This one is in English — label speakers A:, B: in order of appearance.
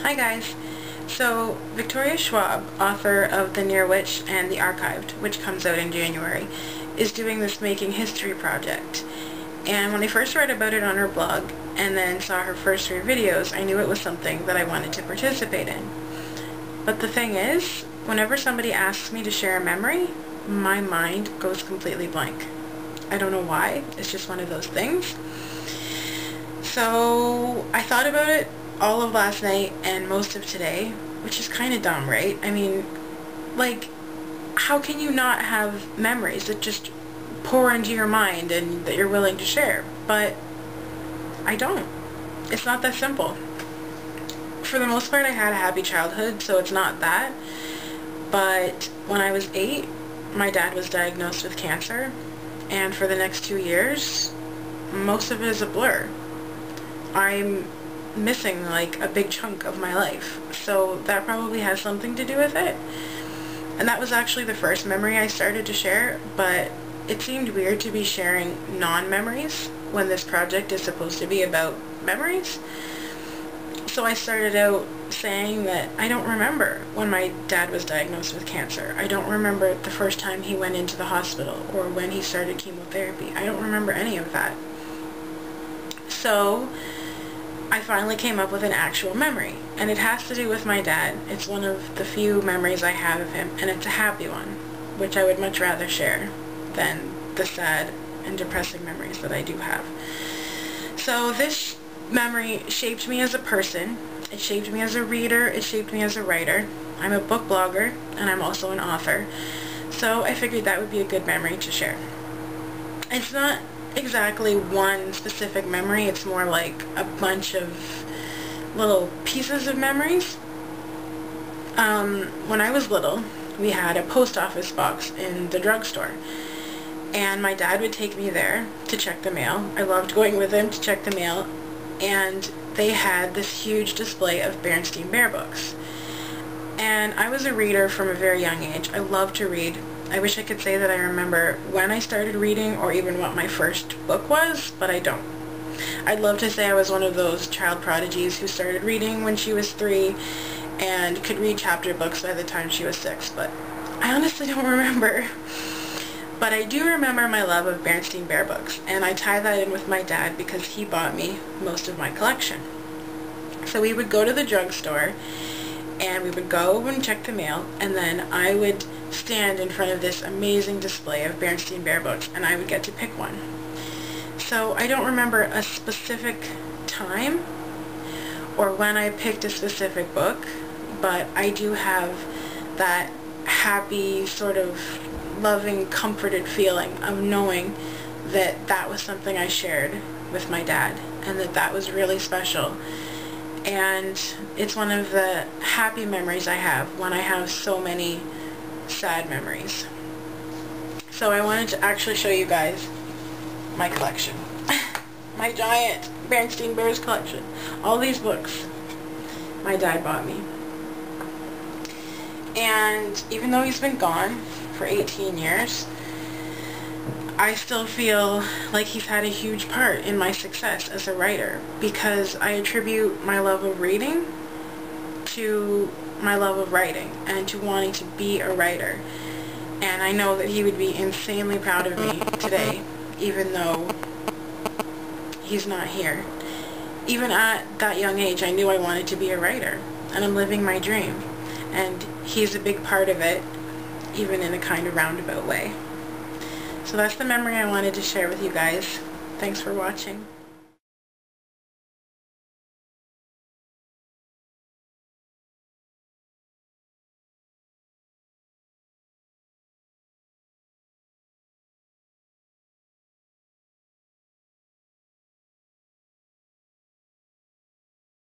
A: Hi guys. So Victoria Schwab, author of The Near Witch and The Archived, which comes out in January, is doing this Making History project. And when I first read about it on her blog and then saw her first 3 videos, I knew it was something that I wanted to participate in. But the thing is, whenever somebody asks me to share a memory, my mind goes completely blank. I don't know why. It's just one of those things. So I thought about it all of last night and most of today, which is kind of dumb, right? I mean, like, how can you not have memories that just pour into your mind and that you're willing to share? But I don't. It's not that simple. For the most part, I had a happy childhood, so it's not that. But when I was 8, my dad was diagnosed with cancer, and for the next 2 years, most of it is a blur. I'm missing like a big chunk of my life, so that probably has something to do with it. And that was actually the first memory I started to share, but it seemed weird to be sharing non-memories when this project is supposed to be about memories. So I started out saying that I don't remember when my dad was diagnosed with cancer. I don't remember the first time he went into the hospital or when he started chemotherapy. I don't remember any of that. So I finally came up with an actual memory, and it has to do with my dad. It's one of the few memories I have of him, and it's a happy one, which I would much rather share than the sad and depressing memories that I do have. So this memory shaped me as a person, it shaped me as a reader, it shaped me as a writer. I'm a book blogger, and I'm also an author, so I figured that would be a good memory to share. It's not exactly one specific memory, it's more like a bunch of little pieces of memories. When I was little, we had a post office box in the drugstore, and my dad would take me there to check the mail. I loved going with him to check the mail, and they had this huge display of Berenstain Bear books. And I was a reader from a very young age. I loved to read. I wish I could say that I remember when I started reading or even what my first book was, but I don't. I'd love to say I was one of those child prodigies who started reading when she was 3 and could read chapter books by the time she was 6, but I honestly don't remember. But I do remember my love of Berenstain Bear books, and I tie that in with my dad because he bought me most of my collection. So we would go to the drugstore, and we would go and check the mail, and then I would stand in front of this amazing display of Berenstain Bear books, and I would get to pick one. So I don't remember a specific time or when I picked a specific book, but I do have that happy, sort of loving, comforted feeling of knowing that that was something I shared with my dad, and that that was really special. And it's one of the happy memories I have when I have so many sad memories. So I wanted to actually show you guys my collection. My giant Berenstain Bears collection. All these books my dad bought me. And even though he's been gone for 18 years, I still feel like he's had a huge part in my success as a writer, because I attribute my love of reading to my love of writing and to wanting to be a writer. And I know that he would be insanely proud of me today, even though he's not here. Even at that young age, I knew I wanted to be a writer, and I'm living my dream. And he's a big part of it, even in a kind of roundabout way. So that's the memory I wanted to share with you guys. Thanks for watching.